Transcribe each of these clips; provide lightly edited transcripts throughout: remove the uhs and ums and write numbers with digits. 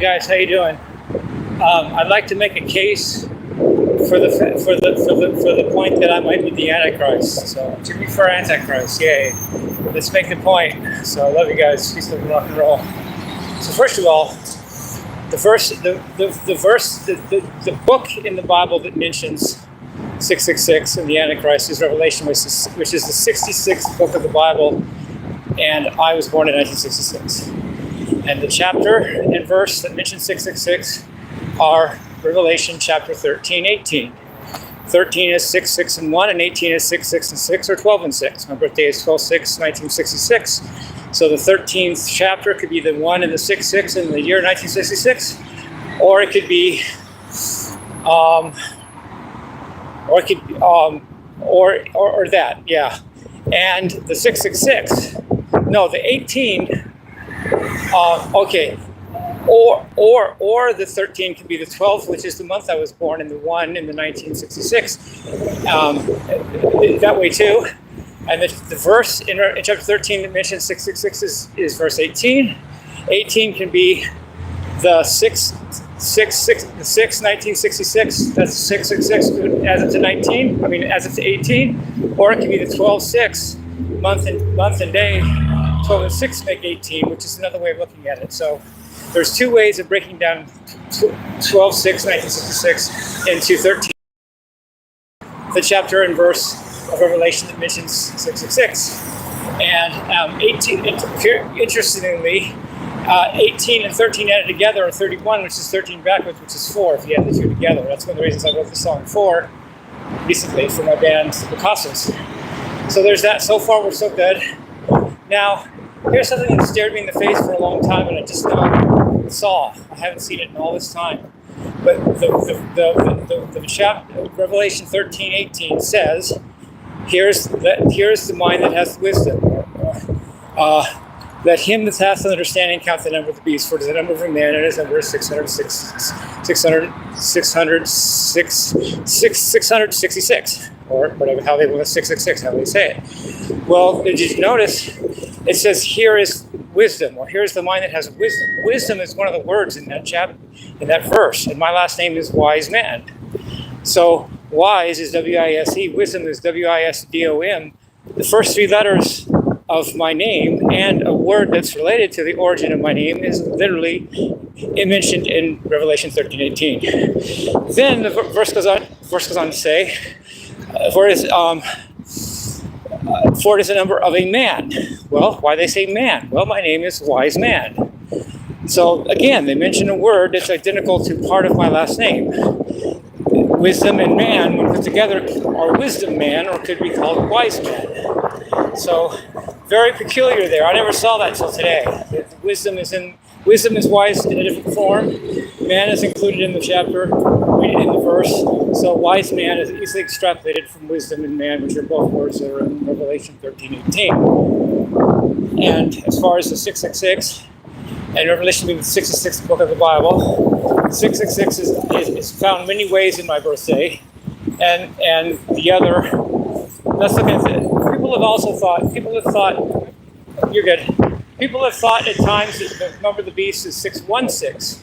guys, how you doing? I'd like to make a case for the point that I might be the Antichrist. So Jimmie for Antichrist, yay! Let's make the point. So I love you guys. Peace, love, and rock and roll. So first of all, the book in the Bible that mentions 666 and the Antichrist is Revelation, which is the 66th book of the Bible, and I was born in 1966. And the chapter and verse that mention 666 are Revelation chapter 13, 18. 13 is 6, 6, and 1, and 18 is 6, 6, and 6, or 12 and 6. My birthday is 12/6, 1966. So the 13th chapter could be the 1 and the 6, 6 in the year 1966, or it could be, or that, yeah. And the 666, no, the 18. Okay, or the 13 can be the 12th, which is the month I was born, and the 1 in the 1966. That way too. And the verse in chapter 13 that mentions 666 is verse 18. 18 can be the 6, 1966. That's 666 as up to 19. I mean, as up to 18. Or it can be the 12/6 month and day. 12 and 6 make 18, which is another way of looking at it. So there's two ways of breaking down 12/6, 1966 into 13. The chapter and verse of Revelation that mentions 666. And 18, interestingly, 18 and 13 added together are 31, which is 13 backwards, which is 4 if you add the two together. That's one of the reasons I wrote the song 4 recently for my band, The Cosmos. So there's that. So far, we're so good. Now, here's something that stared me in the face for a long time, and I just now saw. I haven't seen it in all this time. But the chapter, Revelation 13, 18 says, here's the mind that has wisdom. Let him that hath an understanding count the number of the beast, for the number of a man, and his number is 666, or whatever, how they want 666, how they say it. Well, did you notice it says here is wisdom, or here's the mind that has wisdom. Wisdom is one of the words in that chapter, in that verse, and my last name is Wiseman. So wise is W-I-S-E, wisdom is W-I-S-D-O-M. The first three letters of my name and a word that's related to the origin of my name is literally mentioned in Revelation 13:18. Then the verse goes on to say, for it is the number of a man. Well, why they say man? Well, my name is Wiseman. So again, they mention a word that's identical to part of my last name. Wisdom and man, when put together, are wisdom man, or could be called wise man. So very peculiar there. I never saw that till today. Wisdom is wise in a different form. Man is included in the chapter, in the verse. So wise man is easily extrapolated from wisdom and man, which are both words that are in Revelation 13:18. And as far as the 666, and Revelation being the 66th book of the Bible, 666 is found many ways in my birthday, and the other. Let's look at it. People have thought at times that the number of the beast is 616.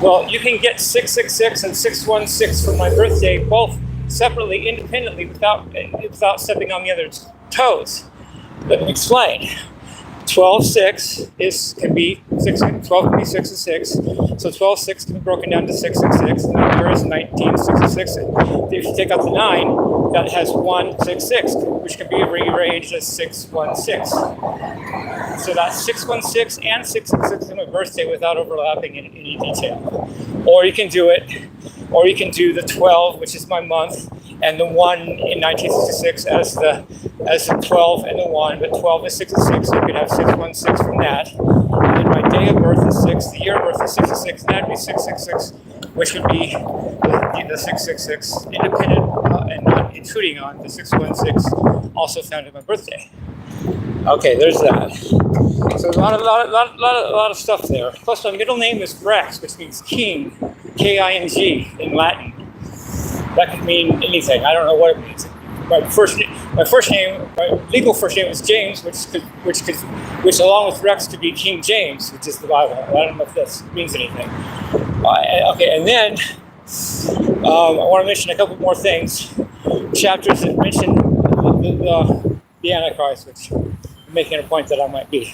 Well, you can get 666 and 616 from my birthday, both separately, independently, without stepping on the other's toes. Let me explain. 12/6 can be 6. 12 can be 6 and 6. So 12/6 can be broken down to 666. The number is 1966. If you take out the 9, that has 166, which can be rearranged as 616. So that's 616 and 666 on my birthday without overlapping in any detail. Or you can do the 12, which is my month, and the 1 in 1966 as the 12 and the 1, but 12 is 66, so you could have 616 from that. And then my day of birth is 6, the year of birth is 66, and that would be 666, which would be the 666 independent and not intruding on the 616 also found in my birthday. Okay, there's that. So a lot of stuff there. Plus, my middle name is Rex, which means king, K-I-N-G in Latin. That could mean anything. I don't know what it means. My My first name, my legal first name is James, which along with Rex could be King James, which is the Bible. I don't know if this means anything. Okay, and then I want to mention a couple more things. Chapters that mention the Antichrist, which I'm making a point that I might be.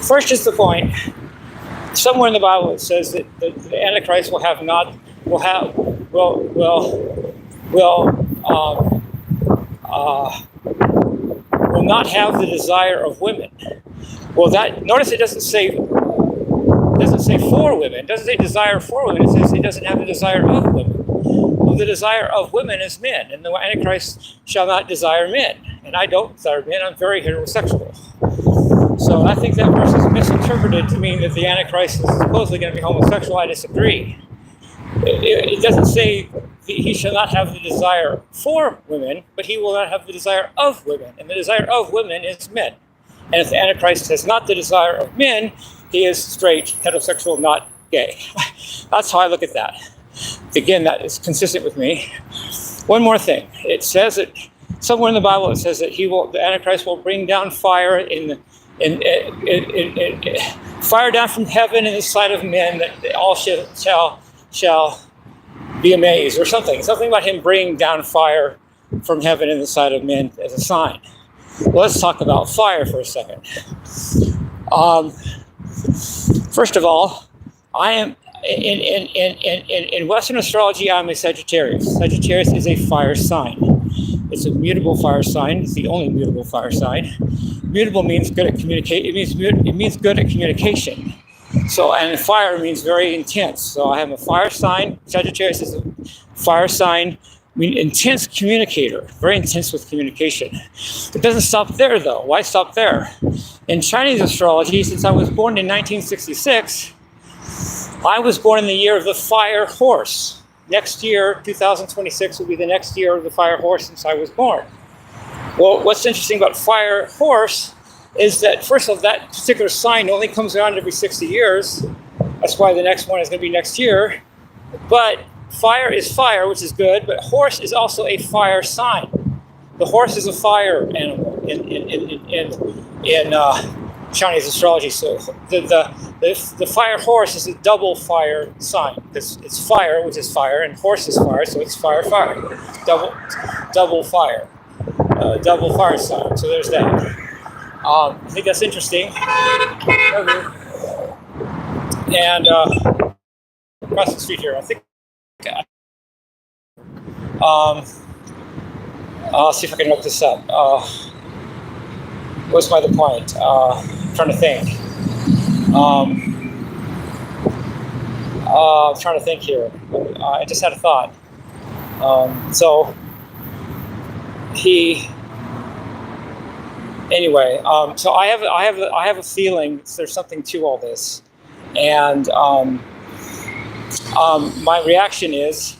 First is the point. Somewhere in the Bible it says that the Antichrist will not have the desire of women. Well, notice it doesn't say for women. It doesn't say desire for women. It says he doesn't have the desire of women. Well, the desire of women is men, and the Antichrist shall not desire men. And I don't desire men. I'm very heterosexual. So I think that verse is misinterpreted to mean that the Antichrist is supposedly going to be homosexual. I disagree. It doesn't say he shall not have the desire for women, but he will not have the desire of women. And the desire of women is men. And if the Antichrist has not the desire of men, he is straight, heterosexual, not gay. That's how I look at that. Again, that is consistent with me. One more thing. It says that somewhere in the Bible it says that the Antichrist will bring down fire fire down from heaven in the sight of men, that all shall be amazed, or something about him bringing down fire from heaven in the sight of men as a sign. Well, let's talk about fire for a second. First of all, I am in Western astrology. I'm a Sagittarius. Sagittarius is a fire sign. It's a mutable fire sign. It's the only mutable fire sign. Mutable means good at communicate. It means good at communication. So, and fire means very intense. So I have a fire sign. Sagittarius is a fire sign. Intense communicator, very intense with communication. It doesn't stop there, though. Why stop there? In Chinese astrology, since I was born in 1966, I was born in the year of the fire horse. Next year, 2026, will be the next year of the fire horse since I was born. Well, what's interesting about fire horse is that, first of all, that particular sign only comes around every 60 years. That's why the next one is going to be next year. But fire is fire, which is good, but horse is also a fire sign. The horse is a fire animal in Chinese astrology. So the fire horse is a double fire sign, because it's fire, which is fire, and horse is fire, so it's fire. Double fire. Double fire sign. So there's that. I think that's interesting. And across the street here, I think. I'll see if I can look this up. What's my other point? I'm trying to think. I'm trying to think here. I just had a thought. So I have a feeling there's something to all this, and my reaction is,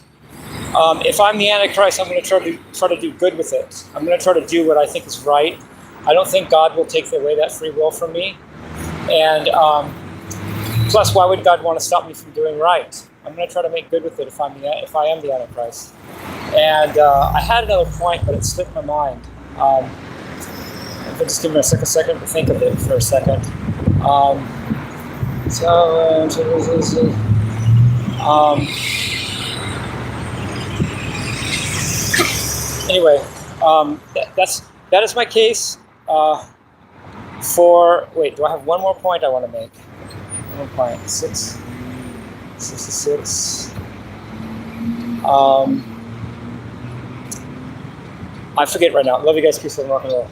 if I'm the Antichrist, I'm going to try to do good with it. I'm going to try to do what I think is right. I don't think God will take away that free will from me, and plus, why would God want to stop me from doing right? I'm going to try to make good with it if I am the Antichrist. And I had another point, but it slipped my mind. If I just give me a second to think of it for a second. Anyway, that is my case. Wait, do I have one more point I want to make? One point. 66. I forget right now. Love you guys. Peace, love, and rock and roll.